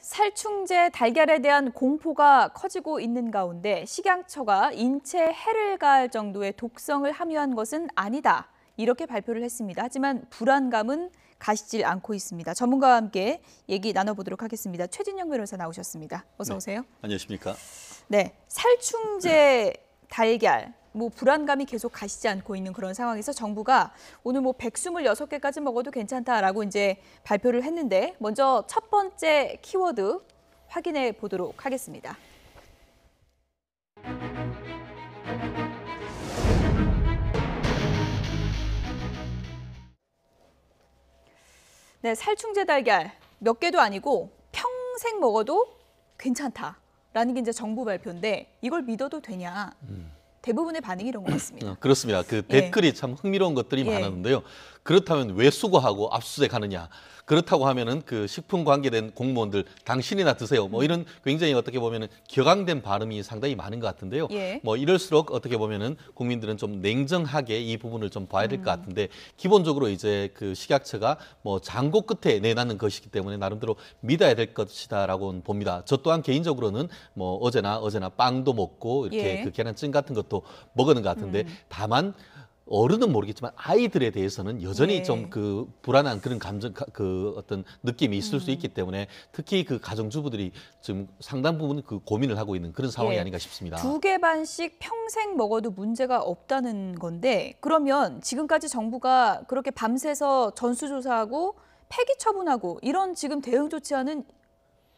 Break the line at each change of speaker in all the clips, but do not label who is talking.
살충제 달걀에 대한 공포가 커지고 있는 가운데 식약처가 인체에 해를 가할 정도의 독성을 함유한 것은 아니다. 이렇게 발표를 했습니다. 하지만 불안감은 가시질 않고 있습니다. 전문가와 함께 얘기 나눠보도록 하겠습니다. 최진영 변호사 나오셨습니다. 어서 오세요.
안녕하십니까.
네, 살충제 달걀. 불안감이 계속 가시지 않고 있는 그런 상황에서 정부가 오늘 126개까지 먹어도 괜찮다라고 이제 발표를 했는데 먼저 첫 번째 키워드 확인해 보도록 하겠습니다. 네, 살충제 달걀 몇 개도 아니고 평생 먹어도 괜찮다라는 게 이제 정부 발표인데 이걸 믿어도 되냐? 대부분의 반응이 이런 것 같습니다.
그렇습니다. 댓글이 참 흥미로운 것들이 많았는데요. 그렇다면 왜 수거하고 압수수색하느냐? 그렇다고 하면은 식품 관계된 공무원들 당신이나 드세요. 이런 굉장히 어떻게 보면은 격앙된 발음이 상당히 많은 것 같은데요. 이럴수록 어떻게 보면은 국민들은 좀 냉정하게 이 부분을 좀 봐야 될 것 같은데 기본적으로 이제 식약처가 장고 끝에 내놨는 것이기 때문에 나름대로 믿어야 될 것이다라고 봅니다. 저 또한 개인적으로는 어제나 빵도 먹고 이렇게 계란찜 같은 것도 먹었는 것 같은데 다만 어른은 모르겠지만 아이들에 대해서는 여전히 좀 불안한 그런 감정, 어떤 느낌이 있을 수 있기 때문에 특히 가정주부들이 지금 상당 부분 고민을 하고 있는 그런 상황이 아닌가 싶습니다.
2개 반씩 평생 먹어도 문제가 없다는 건데 그러면 지금까지 정부가 그렇게 밤새서 전수조사하고 폐기 처분하고 이런 지금 대응 조치와는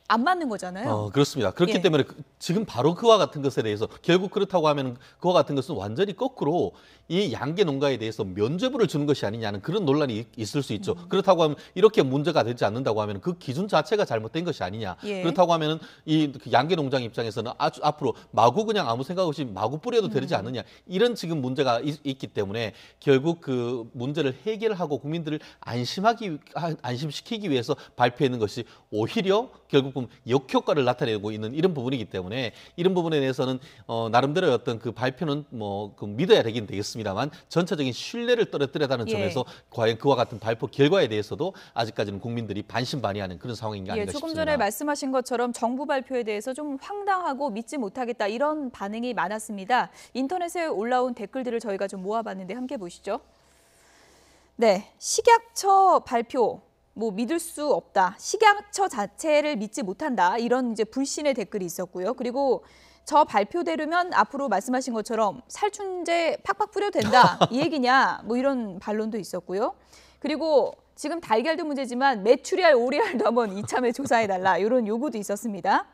안 맞는 거잖아요.
그렇습니다. 그렇기 때문에 지금 바로 그와 같은 것에 대해서 결국 그렇다고 하면 그와 같은 것은 완전히 거꾸로 이 양계 농가에 대해서 면죄부를 주는 것이 아니냐는 그런 논란이 있을 수 있죠. 그렇다고 하면 이렇게 문제가 되지 않는다고 하면 그 기준 자체가 잘못된 것이 아니냐. 그렇다고 하면 이 양계 농장 입장에서는 앞으로 마구 그냥 아무 생각 없이 마구 뿌려도 되지 않느냐. 이런 지금 문제가 있기 때문에 결국 그 문제를 해결하고 국민들을 안심시키기 위해서 발표하는 것이 오히려 결국 역효과를 나타내고 있는 이런 부분이기 때문에 이런 부분에 대해서는 나름대로 어떤 발표는 믿어야 되긴 되겠습니다만 전체적인 신뢰를 떨어뜨렸다는 점에서 과연 그와 같은 발표 결과에 대해서도 아직까지는 국민들이 반신반의하는 그런 상황인 게 아닌가
조금
싶습니다.
전에 말씀하신 것처럼 정부 발표에 대해서 좀 황당하고 믿지 못하겠다 이런 반응이 많았습니다. 인터넷에 올라온 댓글들을 저희가 좀 모아봤는데 함께 보시죠. 네, 식약처 발표. 믿을 수 없다. 식약처 자체를 믿지 못한다. 이런 이제 불신의 댓글이 있었고요. 그리고 저 발표대로면 앞으로 말씀하신 것처럼 살충제 팍팍 뿌려도 된다. 이 얘기냐? 이런 반론도 있었고요. 그리고 지금 달걀도 문제지만 메추리알, 오리알도 한번 이참에 조사해달라. 이런 요구도 있었습니다.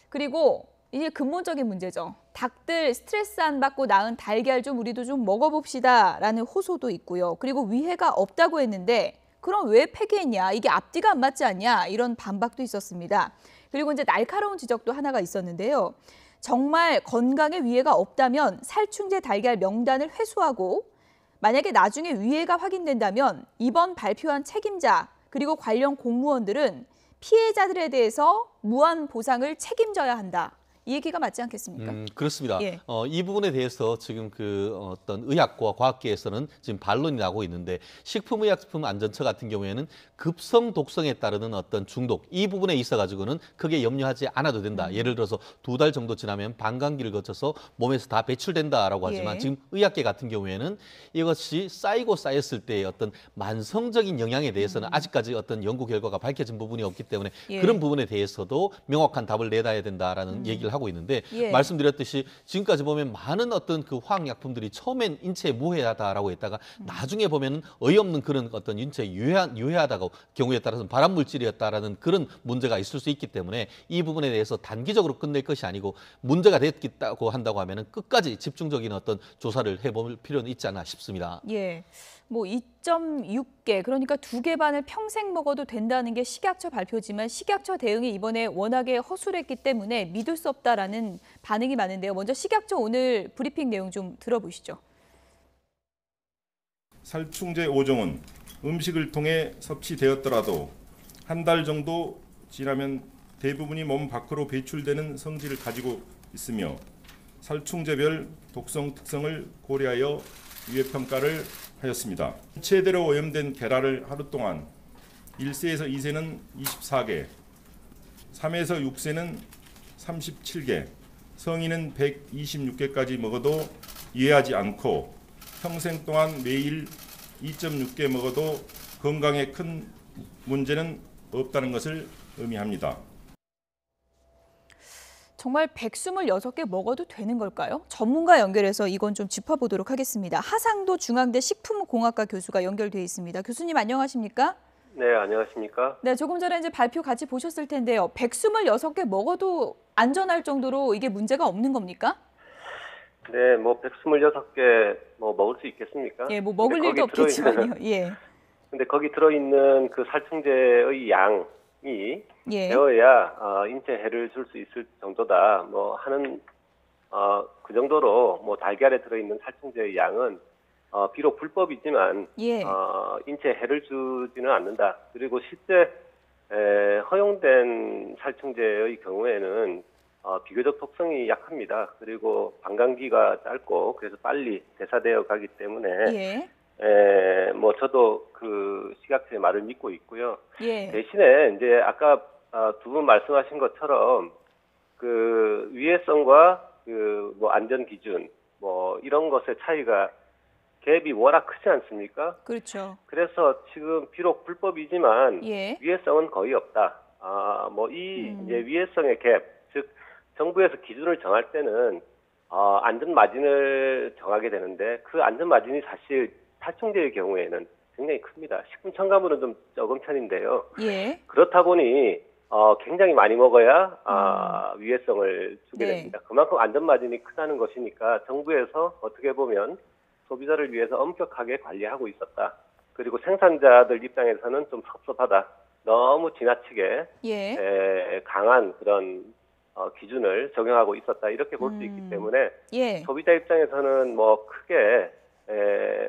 그리고 이게 근본적인 문제죠. 닭들 스트레스 안 받고 낳은 달걀 좀 우리도 좀 먹어봅시다. 라는 호소도 있고요. 그리고 위해가 없다고 했는데 그럼 왜 폐기했냐? 이게 앞뒤가 안 맞지 않냐? 이런 반박도 있었습니다. 그리고 이제 날카로운 지적도 하나가 있었는데요. 정말 건강에 위해가 없다면 살충제 달걀 명단을 회수하고 만약에 나중에 위해가 확인된다면 이번 발표한 책임자 그리고 관련 공무원들은 피해자들에 대해서 무한 보상을 책임져야 한다. 이 얘기가 맞지 않겠습니까?
그렇습니다. 이 부분에 대해서 지금 어떤 의학과 과학계에서는 지금 반론이 나고 있는데 식품의약품안전처 같은 경우에는 급성 독성에 따르는 어떤 중독 이 부분에 있어가지고는 크게 염려하지 않아도 된다. 예를 들어서 2달 정도 지나면 방광기를 거쳐서 몸에서 다 배출된다라고 하지만 지금 의학계 같은 경우에는 이것이 쌓이고 쌓였을 때의 어떤 만성적인 영향에 대해서는 아직까지 어떤 연구 결과가 밝혀진 부분이 없기 때문에 그런 부분에 대해서도 명확한 답을 내놔야 된다라는 얘기를 하고 있는데 말씀드렸듯이 지금까지 보면 많은 어떤 화학약품들이 처음엔 인체에 무해하다라고 했다가 나중에 보면 어이없는 그런 어떤 인체에 유해하다고 경우에 따라서는 발암물질이었다라는 그런 문제가 있을 수 있기 때문에 이 부분에 대해서 단기적으로 끝낼 것이 아니고 문제가 됐다고 한다고 하면은 끝까지 집중적인 어떤 조사를 해볼 필요는 있지 않나 싶습니다.
2.6개 그러니까 2개 반을 평생 먹어도 된다는 게 식약처 발표지만 식약처 대응이 이번에 워낙에 허술했기 때문에 믿을 수 없다라는 반응이 많은데요. 먼저 식약처 오늘 브리핑 내용 좀 들어보시죠.
살충제 5종은 음식을 통해 섭취되었더라도 한 달 정도 지나면 대부분이 몸 밖으로 배출되는 성질을 가지고 있으며 살충제별 독성 특성을 고려하여 유해평가를 하였습니다. 최대로 오염된 계란을 하루 동안 1세에서 2세는 24개, 3에서 6세는 37개, 성인은 126개까지 먹어도 이해하지 않고 평생 동안 매일 2.6개 먹어도 건강에 큰 문제는 없다는 것을 의미합니다.
정말 126개 먹어도 되는 걸까요? 전문가 연결해서 이건 좀 짚어보도록 하겠습니다. 하상도 중앙대 식품공학과 교수가 연결돼 있습니다. 교수님 안녕하십니까?
네, 안녕하십니까?
네, 조금 전에 이제 발표 같이 보셨을 텐데요. 126개 먹어도 안전할 정도로 이게 문제가 없는 겁니까?
네, 뭐 126개 뭐 먹을 수 있겠습니까?
예, 뭐 먹을 일도 없겠지만요. 예.
근데 거기 들어있는 그 살충제의 양이
예.
되어야 인체 해를 줄 수 있을 정도다. 뭐 하는 그 정도로 뭐 달걀에 들어있는 살충제의 양은 비록 불법이지만
예.
인체 해를 주지는 않는다. 그리고 실제 허용된 살충제의 경우에는 비교적 독성이 약합니다. 그리고 방광기가 짧고 그래서 빨리 대사되어 가기 때문에 뭐 저도 그 식약처의 말을 믿고 있고요.
예.
대신에 이제 아까 두 분 말씀하신 것처럼 그 위해성과 그 뭐 안전 기준 뭐 이런 것의 차이가 갭이 워낙 크지 않습니까?
그렇죠.
그래서 지금 비록 불법이지만
예.
위해성은 거의 없다. 뭐 이 이제 위해성의 갭, 즉 정부에서 기준을 정할 때는 안전 마진을 정하게 되는데 그 안전 마진이 사실 살충제의 경우에는 굉장히 큽니다. 식품 첨가물은 좀 적은 편인데요.
예.
그렇다 보니 굉장히 많이 먹어야 위해성을 주게
네.
됩니다. 그만큼 안전 마진이 크다는 것이니까 정부에서 어떻게 보면 소비자를 위해서 엄격하게 관리하고 있었다. 그리고 생산자들 입장에서는 좀 섭섭하다. 너무 지나치게
예.
강한 그런 기준을 적용하고 있었다. 이렇게 볼 수 있기 때문에
예.
소비자 입장에서는 뭐 크게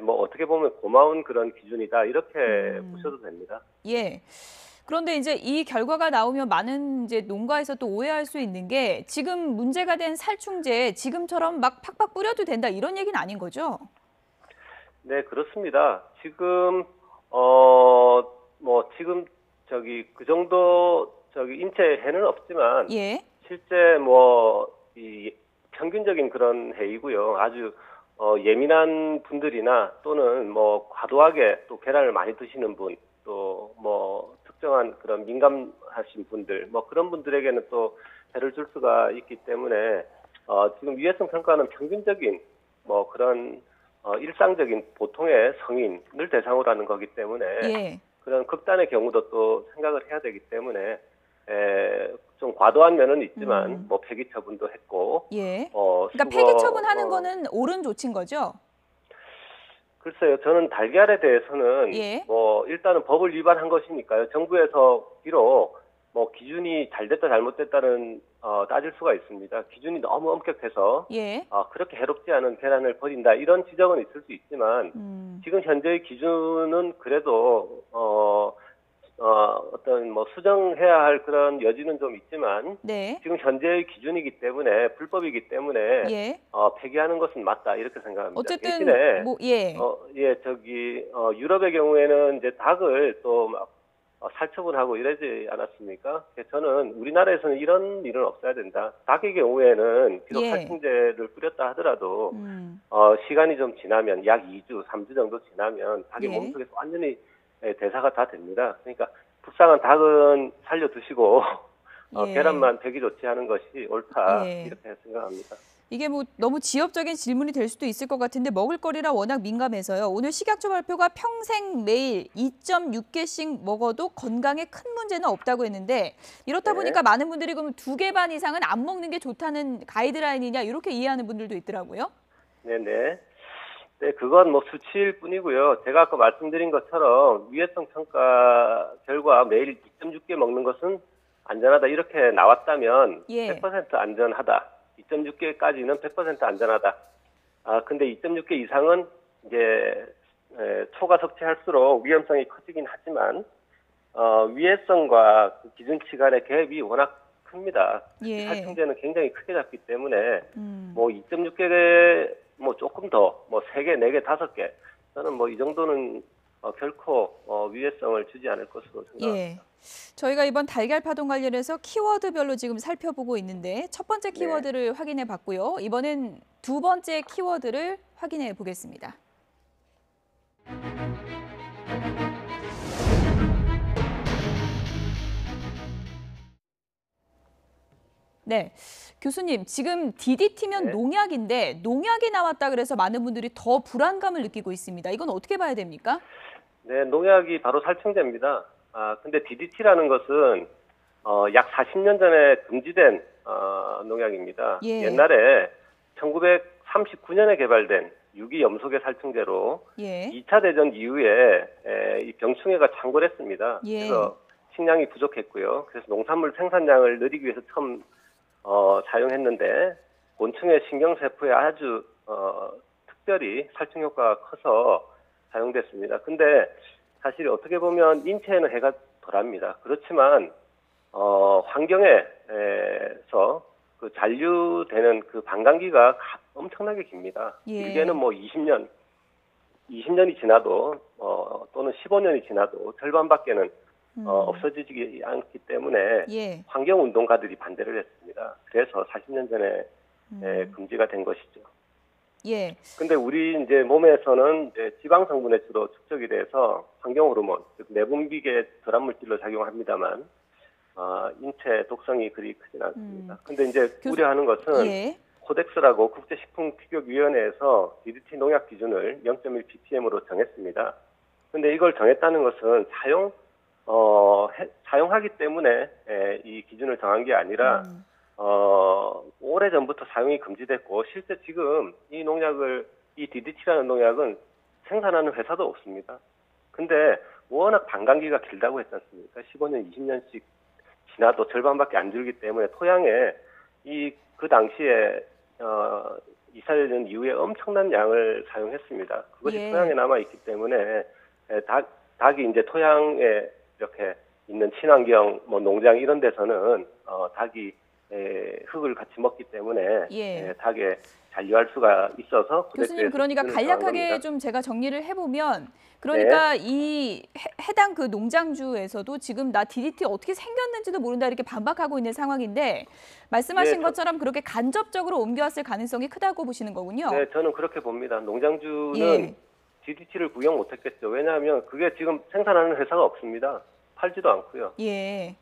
뭐 어떻게 보면 고마운 그런 기준이다. 이렇게 보셔도 됩니다.
예. 그런데 이제 이 결과가 나오면 많은 이제 농가에서 또 오해할 수 있는 게 지금 문제가 된 살충제 지금처럼 막 팍팍 뿌려도 된다 이런 얘기는 아닌 거죠?
네, 그렇습니다. 지금 뭐 지금 그 정도 인체 해는 없지만
예.
실제 뭐 이 평균적인 그런 해이고요. 아주 예민한 분들이나 또는 뭐 과도하게 또 계란을 많이 드시는 분, 또 뭐 특정한 그런 민감하신 분들, 뭐 그런 분들에게는 또 해를 줄 수가 있기 때문에 지금 위해성 평가는 평균적인 뭐 그런 일상적인 보통의 성인을 대상으로 하는 거기 때문에
예.
그런 극단의 경우도 또 생각을 해야 되기 때문에 좀 과도한 면은 있지만 뭐 폐기 처분도 했고
예. 그러니까 폐기 처분하는 거는 옳은 조치인 거죠?
글쎄요, 저는 달걀에 대해서는
예.
뭐 일단은 법을 위반한 것이니까요. 정부에서 비록 뭐 기준이 잘 됐다 잘못됐다는 따질 수가 있습니다. 기준이 너무 엄격해서
예.
그렇게 해롭지 않은 계란을 버린다 이런 지적은 있을 수 있지만 지금 현재의 기준은 그래도 어떤 뭐 수정해야 할 그런 여지는 좀 있지만
네.
지금 현재의 기준이기 때문에 불법이기 때문에
예.
폐기하는 것은 맞다 이렇게 생각합니다.
어쨌든
대신에
뭐 예.
유럽의 경우에는 이제 닭을 또 막 살처분하고 이러지 않았습니까? 저는 우리나라에서는 이런 일은 없어야 된다. 닭의 경우에는 비록
예.
살충제를 뿌렸다 하더라도 시간이 좀 지나면 약 2주, 3주 정도 지나면 닭의
예.
몸속에서 완전히 대사가 다 됩니다. 그러니까 불쌍한 닭은 살려 드시고
예.
계란만 되기 좋지 하는 것이 옳다
예.
이렇게 생각합니다.
이게 뭐 너무 지엽적인 질문이 될 수도 있을 것 같은데 먹을거리라 워낙 민감해서요. 오늘 식약처 발표가 평생 매일 2.6개씩 먹어도 건강에 큰 문제는 없다고 했는데 이렇다
네.
보니까 많은 분들이 그럼 2개 반 이상은 안 먹는 게 좋다는 가이드라인이냐 이렇게 이해하는 분들도 있더라고요.
네네. 네, 그건 뭐 수치일 뿐이고요. 제가 아까 말씀드린 것처럼 위해성 평가 결과 매일 2.6개 먹는 것은 안전하다 이렇게 나왔다면
예.
100% 안전하다. 2.6개까지는 100% 안전하다. 근데 2.6개 이상은 이제 초과 섭취할수록 위험성이 커지긴 하지만 위해성과 그 기준치 간의 갭이 워낙 큽니다.
예.
살충제는 굉장히 크게 잡기 때문에 뭐 2.6개 뭐 조금 더 뭐 3개, 4개, 5개 저는 뭐 이 정도는 결코 위해성을 주지 않을 것으로 생각합니다.
예. 저희가 이번 달걀 파동 관련해서 키워드별로 지금 살펴보고 있는데 첫 번째 키워드를 확인해 봤고요. 이번엔 두 번째 키워드를 확인해 보겠습니다. 네, 교수님 지금 DDT면
네.
농약인데 농약이 나왔다 그래서 많은 분들이 더 불안감을 느끼고 있습니다. 이건 어떻게 봐야 됩니까?
네, 농약이 바로 살충제입니다. 근데 DDT라는 것은 약 40년 전에 금지된 농약입니다.
예.
옛날에 1939년에 개발된 유기염소계 살충제로
예.
2차 대전 이후에 이 병충해가 창궐했습니다.
예.
그래서 식량이 부족했고요. 그래서 농산물 생산량을 늘리기 위해서 처음 사용했는데 곤충의 신경세포에 아주 특별히 살충 효과가 커서 사용됐습니다. 근데 사실 어떻게 보면 인체에는 해가 덜합니다. 그렇지만 환경에서 그 잔류되는 그 반감기가 엄청나게 깁니다.
예.
길게는 뭐 20년이 지나도 또는 15년이 지나도 절반밖에는 없어지지 않기 때문에
예.
환경운동가들이 반대를 했습니다. 그래서 40년 전에 금지가 된 것이죠.
예.
근데 우리 이제 몸에서는 이제 지방 성분에 주로 축적이 돼서 환경 호르몬, 즉 내분비계 덜한 물질로 작용합니다만 인체 독성이 그리 크진 않습니다. 근데 이제 우려하는 것은
예.
코덱스라고 국제식품규격위원회에서 DDT 농약 기준을 0.1 ppm으로 정했습니다. 근데 이걸 정했다는 것은 사용하기 때문에 이 기준을 정한 게 아니라 오래전부터 사용이 금지됐고 실제 지금 이 DDT라는 농약은 생산하는 회사도 없습니다. 근데 워낙 반감기가 길다고 했지 않습니까? 15년, 20년씩 지나도 절반밖에 안 줄기 때문에 토양에 그 당시에 이사되는 이후에 엄청난 양을 사용했습니다. 그것이
예.
토양에 남아 있기 때문에 닭이 이제 토양에 이렇게 있는 친환경 농장 이런 데서는 닭이 흙을 같이 먹기 때문에
예.
닭에 잔류할 수가 있어서
교수님 그러니까 간략하게 좀 제가 정리를 해보면 그러니까 이 해당 그 농장주에서도 지금 나 DDT 어떻게 생겼는지도 모른다 이렇게 반박하고 있는 상황인데 말씀하신 것처럼 그렇게 간접적으로 옮겨왔을 가능성이 크다고 보시는 거군요.
네, 저는 그렇게 봅니다. 농장주는
예.
DDT를 구경 못했겠죠. 왜냐하면 그게 지금 생산하는 회사가 없습니다. 팔지도 않고요.
예.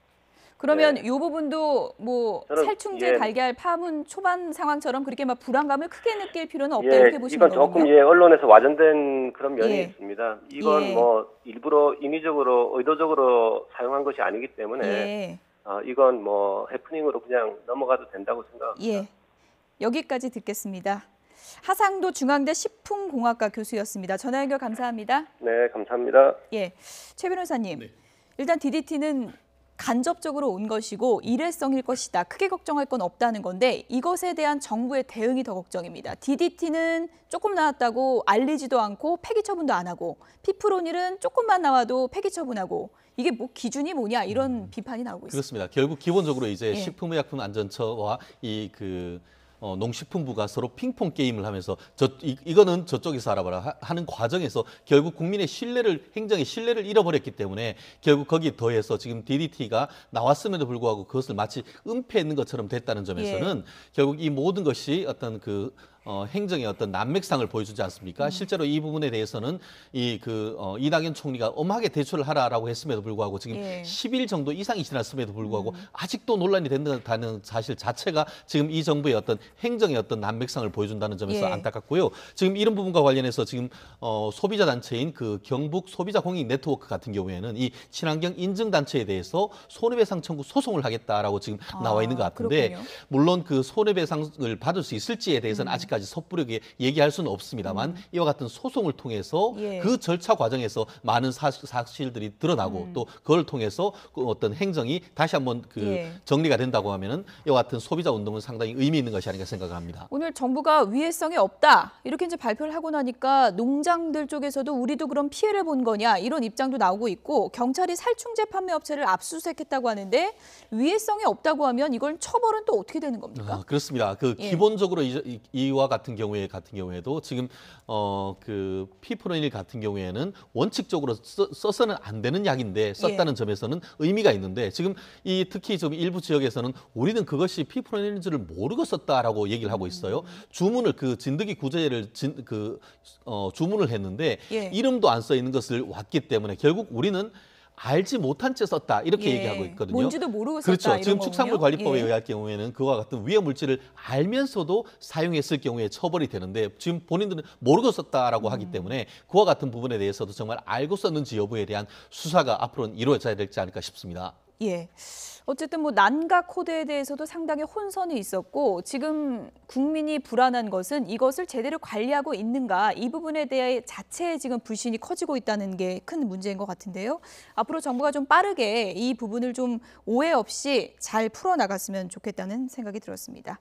그러면
네.
이 부분도 뭐
저는,
살충제
예.
달걀 파문 초반 상황처럼 그렇게 막 불안감을 크게 느낄 필요는 없다
예,
이렇게 보시는
이건
거군요.
조금 언론에서 와전된 그런 면이
예.
있습니다. 이건
예.
뭐 일부러 인위적으로 의도적으로 사용한 것이 아니기 때문에
예.
이건 뭐 해프닝으로 그냥 넘어가도 된다고 생각합니다.
예. 여기까지 듣겠습니다. 하상도 중앙대 식품공학과 교수였습니다. 전화 연결 감사합니다.
네, 감사합니다.
예, 최 변호사님.
네.
일단 DDT는 간접적으로 온 것이고 일회성일 것이다. 크게 걱정할 건 없다는 건데 이것에 대한 정부의 대응이 더 걱정입니다. DDT는 조금 나왔다고 알리지도 않고 폐기 처분도 안 하고 피프로닐은 조금만 나와도 폐기 처분하고 이게 뭐 기준이 뭐냐 이런 비판이 나오고 있습니다.
그렇습니다. 결국 기본적으로 이제
예.
식품의약품안전처와 농식품부가 서로 핑퐁 게임을 하면서 이거는 저쪽에서 알아봐라 하는 과정에서 결국 국민의 행정의 신뢰를 잃어버렸기 때문에 결국 거기에 더해서 지금 DDT가 나왔음에도 불구하고 그것을 마치 은폐했는 것처럼 됐다는 점에서는 결국 이 모든 것이 어떤 행정의 어떤 난맥상을 보여주지 않습니까? 실제로 이 부분에 대해서는 이낙연 총리가 엄하게 대처를 하라라고 했음에도 불구하고 지금 10일 정도 이상이 지났음에도 불구하고 아직도 논란이 된다는 사실 자체가 지금 이 정부의 어떤 행정의 어떤 난맥상을 보여준다는 점에서 안타깝고요. 지금 이런 부분과 관련해서 지금 소비자 단체인 경북 소비자 공익 네트워크 같은 경우에는 이 친환경 인증 단체에 대해서 손해배상 청구 소송을 하겠다라고 지금 나와 있는 것 같은데
그렇군요.
물론 그 손해배상을 받을 수 있을지에 대해서는 아직까지 섣부르게 얘기할 수는 없습니다만 이와 같은 소송을 통해서 그 절차 과정에서 많은 사실들이 드러나고 또 그걸 통해서 어떤 행정이 다시 한번 정리가 된다고 하면은 이와 같은 소비자 운동은 상당히 의미 있는 것이 아닌가 생각합니다.
오늘 정부가 위해성이 없다 이렇게 이제 발표를 하고 나니까 농장들 쪽에서도 우리도 그럼 피해를 본 거냐 이런 입장도 나오고 있고 경찰이 살충제 판매 업체를 압수수색했다고 하는데 위해성이 없다고 하면 이걸 처벌은 또 어떻게 되는 겁니까?
그렇습니다. 기본적으로 이와 그와 같은 경우에도 지금 그 피프로닐 같은 경우에는 원칙적으로 써서는 안 되는 약인데 썼다는 점에서는 의미가 있는데 지금 특히 좀 일부 지역에서는 우리는 그것이 피프로닐인 줄을 모르고 썼다라고 얘기를 하고 있어요. 주문을 그 진드기 구제제를 주문을 했는데 이름도 안 써 있는 것을 왔기 때문에 결국 우리는 알지 못한 채 썼다 이렇게 얘기하고 있거든요.
뭔지도 모르고 썼다.
그렇죠.
이런
지금
거군요.
축산물관리법에 의할 경우에는 그와 같은 위험 물질을 알면서도 사용했을 경우에 처벌이 되는데 지금 본인들은 모르고 썼다라고 하기 때문에 그와 같은 부분에 대해서도 정말 알고 썼는지 여부에 대한 수사가 앞으로는 이루어져야 되지 않을까 싶습니다.
예. 어쨌든 뭐 난가 코드에 대해서도 상당히 혼선이 있었고 지금 국민이 불안한 것은 이것을 제대로 관리하고 있는가 이 부분에 대해 자체의 지금 불신이 커지고 있다는 게 큰 문제인 것 같은데요. 앞으로 정부가 좀 빠르게 이 부분을 좀 오해 없이 잘 풀어나갔으면 좋겠다는 생각이 들었습니다.